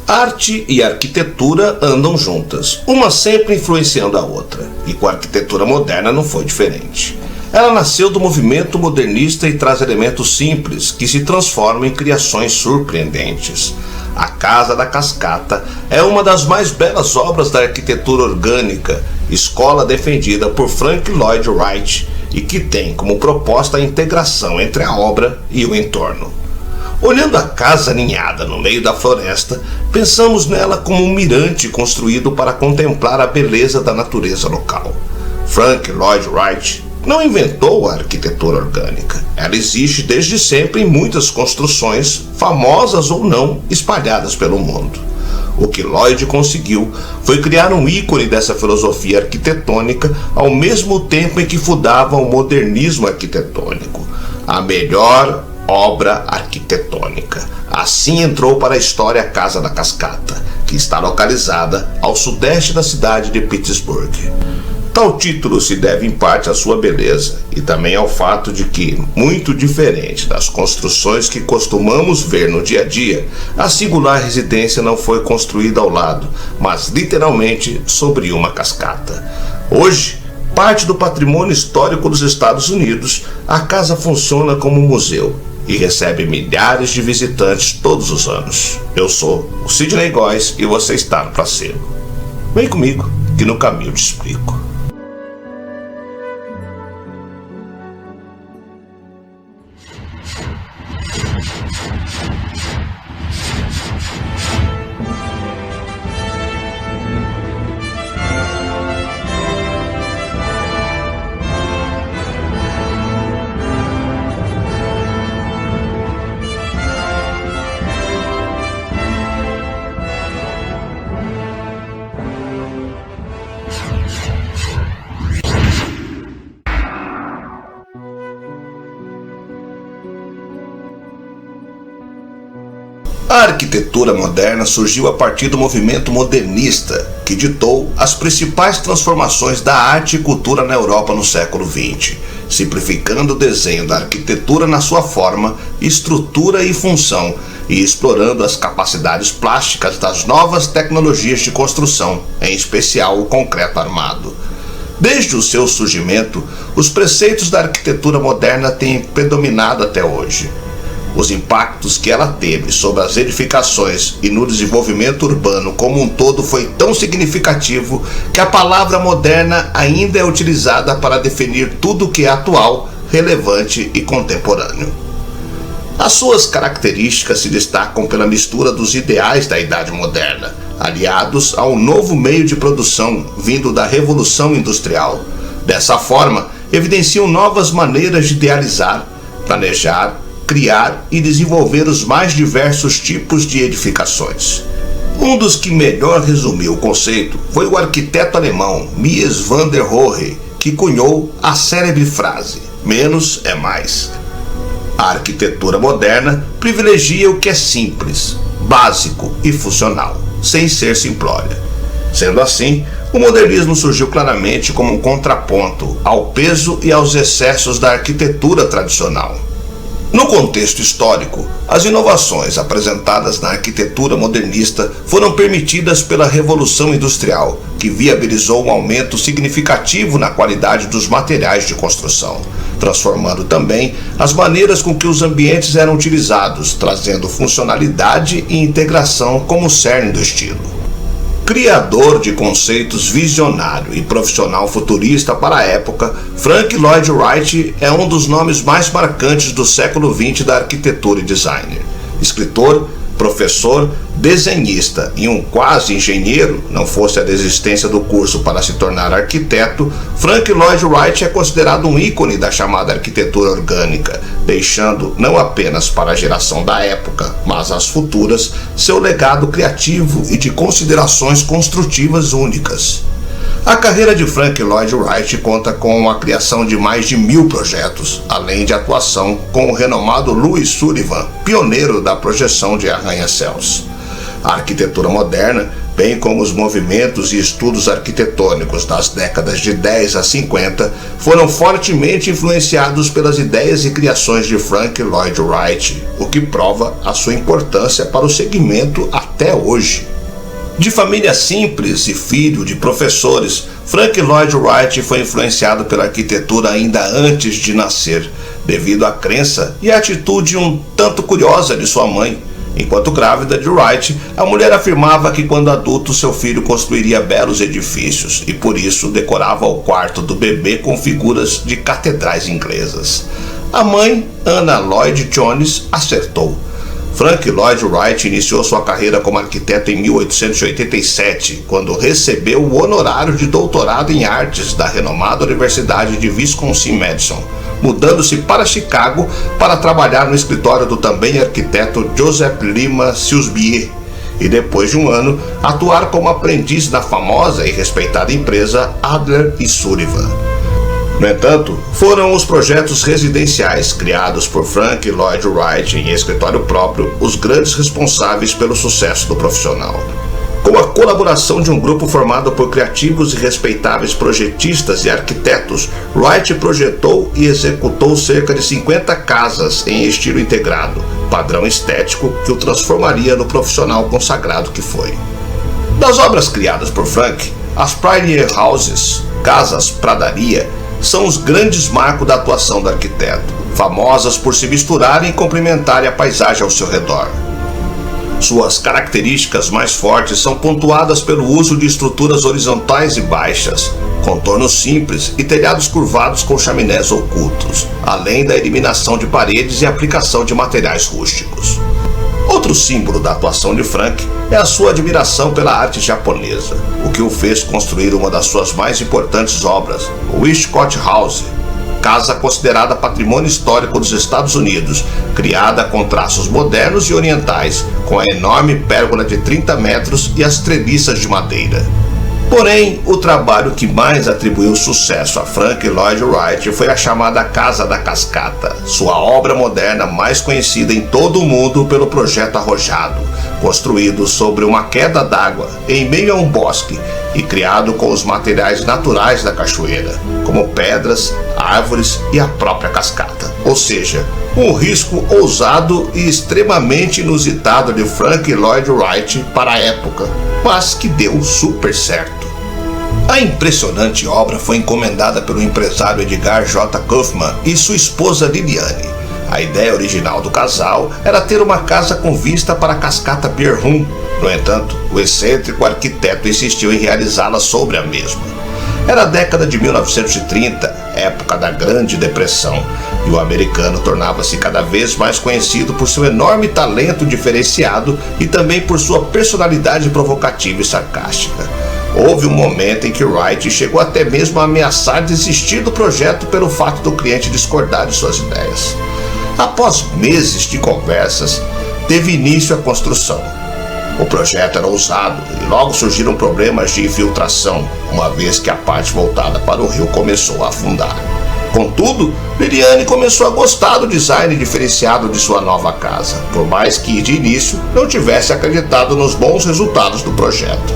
Arte e arquitetura andam juntas, uma sempre influenciando a outra, e com a arquitetura moderna não foi diferente. Ela nasceu do movimento modernista e traz elementos simples que se transformam em criações surpreendentes. A Casa da Cascata é uma das mais belas obras da arquitetura orgânica, escola defendida por Frank Lloyd Wright e que tem como proposta a integração entre a obra e o entorno. Olhando a casa aninhada no meio da floresta, pensamos nela como um mirante construído para contemplar a beleza da natureza local. Frank Lloyd Wright não inventou a arquitetura orgânica. Ela existe desde sempre em muitas construções, famosas ou não, espalhadas pelo mundo. O que Lloyd conseguiu foi criar um ícone dessa filosofia arquitetônica ao mesmo tempo em que fundava o modernismo arquitetônico, a melhor obra arquitetônica. Assim entrou para a história a Casa da Cascata, que está localizada ao sudeste da cidade de Pittsburgh. Tal título se deve em parte à sua beleza e também ao fato de que, muito diferente das construções que costumamos ver no dia a dia, a singular residência não foi construída ao lado, mas literalmente sobre uma cascata. Hoje, parte do patrimônio histórico dos Estados Unidos, a casa funciona como um museu e recebe milhares de visitantes todos os anos. Eu sou o Sidney Góes e você está no Placebo. Vem comigo que no caminho te explico. A arquitetura moderna surgiu a partir do movimento modernista, que ditou as principais transformações da arte e cultura na Europa no século XX, simplificando o desenho da arquitetura na sua forma, estrutura e função, e explorando as capacidades plásticas das novas tecnologias de construção, em especial o concreto armado. Desde o seu surgimento, os preceitos da arquitetura moderna têm predominado até hoje. Os impactos que ela teve sobre as edificações e no desenvolvimento urbano como um todo foi tão significativo que a palavra moderna ainda é utilizada para definir tudo o que é atual, relevante e contemporâneo. As suas características se destacam pela mistura dos ideais da Idade Moderna, aliados ao novo meio de produção vindo da Revolução Industrial. Dessa forma, evidenciam novas maneiras de idealizar, planejar, criar e desenvolver os mais diversos tipos de edificações. Um dos que melhor resumiu o conceito foi o arquiteto alemão Mies van der Rohe, que cunhou a célebre frase: menos é mais. A arquitetura moderna privilegia o que é simples, básico e funcional, sem ser simplória. Sendo assim, o modernismo surgiu claramente como um contraponto ao peso e aos excessos da arquitetura tradicional. No contexto histórico, as inovações apresentadas na arquitetura modernista foram permitidas pela Revolução Industrial, que viabilizou um aumento significativo na qualidade dos materiais de construção, transformando também as maneiras com que os ambientes eram utilizados, trazendo funcionalidade e integração como cerne do estilo. Criador de conceitos visionário e profissional futurista para a época, Frank Lloyd Wright é um dos nomes mais marcantes do século XX da arquitetura e design. Escritor, professor, desenhista e um quase engenheiro, não fosse a desistência do curso para se tornar arquiteto, Frank Lloyd Wright é considerado um ícone da chamada arquitetura orgânica, deixando não apenas para a geração da época, mas as futuras, seu legado criativo e de considerações construtivas únicas. A carreira de Frank Lloyd Wright conta com a criação de mais de 1000 projetos, além de atuação com o renomado Louis Sullivan, pioneiro da projeção de arranha-céus. A arquitetura moderna bem como os movimentos e estudos arquitetônicos das décadas de 10 a 50, foram fortemente influenciados pelas ideias e criações de Frank Lloyd Wright, o que prova a sua importância para o segmento até hoje. De família simples e filho de professores, Frank Lloyd Wright foi influenciado pela arquitetura ainda antes de nascer, devido à crença e à atitude um tanto curiosa de sua mãe. Enquanto grávida de Wright, a mulher afirmava que quando adulto seu filho construiria belos edifícios e por isso decorava o quarto do bebê com figuras de catedrais inglesas. A mãe, Anna Lloyd Jones, acertou. Frank Lloyd Wright iniciou sua carreira como arquiteto em 1887, quando recebeu o honorário de doutorado em artes da renomada Universidade de Wisconsin-Madison, mudando-se para Chicago para trabalhar no escritório do também arquiteto Joseph Lima Silsbier e depois de um ano atuar como aprendiz na famosa e respeitada empresa Adler e Sullivan. No entanto, foram os projetos residenciais criados por Frank Lloyd Wright em escritório próprio os grandes responsáveis pelo sucesso do profissional. Com a colaboração de um grupo formado por criativos e respeitáveis projetistas e arquitetos, Wright projetou e executou cerca de 50 casas em estilo integrado, padrão estético que o transformaria no profissional consagrado que foi. Das obras criadas por Frank, as Pioneer Houses, casas pradaria, são os grandes marcos da atuação do arquiteto, famosas por se misturarem e complementarem a paisagem ao seu redor. Suas características mais fortes são pontuadas pelo uso de estruturas horizontais e baixas, contornos simples e telhados curvados com chaminés ocultos, além da eliminação de paredes e aplicação de materiais rústicos. Outro símbolo da atuação de Frank é a sua admiração pela arte japonesa, o que o fez construir uma das suas mais importantes obras, o Westcott House, casa considerada patrimônio histórico dos Estados Unidos, criada com traços modernos e orientais, com a enorme pérgola de 30 metros e as treliças de madeira. Porém, o trabalho que mais atribuiu sucesso a Frank Lloyd Wright foi a chamada Casa da Cascata, sua obra moderna mais conhecida em todo o mundo pelo projeto arrojado, construído sobre uma queda d'água em meio a um bosque e criado com os materiais naturais da cachoeira, como pedras, árvores e a própria cascata. Ou seja, um risco ousado e extremamente inusitado de Frank Lloyd Wright para a época, mas que deu super certo. A impressionante obra foi encomendada pelo empresário Edgar J. Kaufman e sua esposa Liliane. A ideia original do casal era ter uma casa com vista para a cascata Bear Run. No entanto, o excêntrico arquiteto insistiu em realizá-la sobre a mesma. Era a década de 1930, época da Grande Depressão, e o americano tornava-se cada vez mais conhecido por seu enorme talento diferenciado e também por sua personalidade provocativa e sarcástica. Houve um momento em que Wright chegou até mesmo a ameaçar desistir do projeto pelo fato do cliente discordar de suas ideias. Após meses de conversas, teve início a construção. O projeto era ousado e logo surgiram problemas de infiltração, uma vez que a parte voltada para o rio começou a afundar. Contudo, Liliane começou a gostar do design diferenciado de sua nova casa, por mais que de início não tivesse acreditado nos bons resultados do projeto.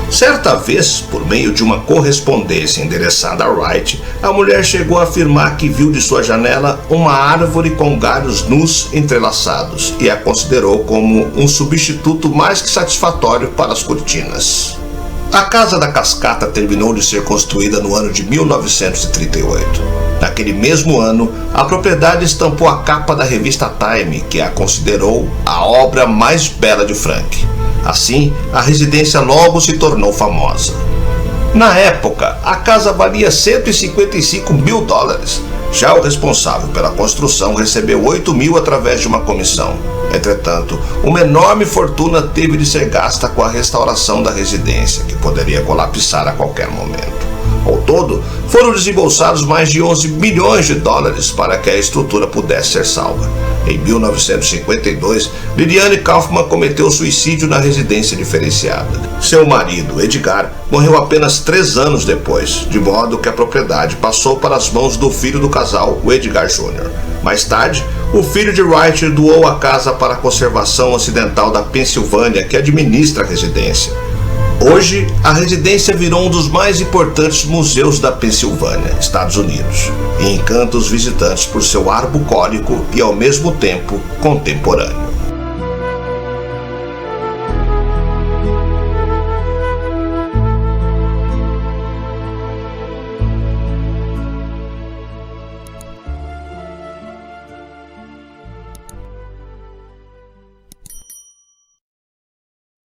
Certa vez, por meio de uma correspondência endereçada a Wright, a mulher chegou a afirmar que viu de sua janela uma árvore com galhos nus entrelaçados e a considerou como um substituto mais que satisfatório para as cortinas. A Casa da Cascata terminou de ser construída no ano de 1938. Naquele mesmo ano, a propriedade estampou a capa da revista Time, que a considerou a obra mais bela de Frank. Assim, a residência logo se tornou famosa. Na época, a casa valia $155 mil. Já o responsável pela construção recebeu $8 mil através de uma comissão. Entretanto, uma enorme fortuna teve de ser gasta com a restauração da residência, que poderia colapsar a qualquer momento. Ao todo, foram desembolsados mais de $11 milhões para que a estrutura pudesse ser salva. Em 1952, Liliane Kaufman cometeu suicídio na residência diferenciada. Seu marido, Edgar, morreu apenas 3 anos depois, de modo que a propriedade passou para as mãos do filho do casal, o Edgar Jr. Mais tarde, o filho de Wright doou a casa para a Conservação Ocidental da Pensilvânia, que administra a residência. Hoje, a residência virou um dos mais importantes museus da Pensilvânia, Estados Unidos, e encanta os visitantes por seu ar bucólico e, ao mesmo tempo, contemporâneo.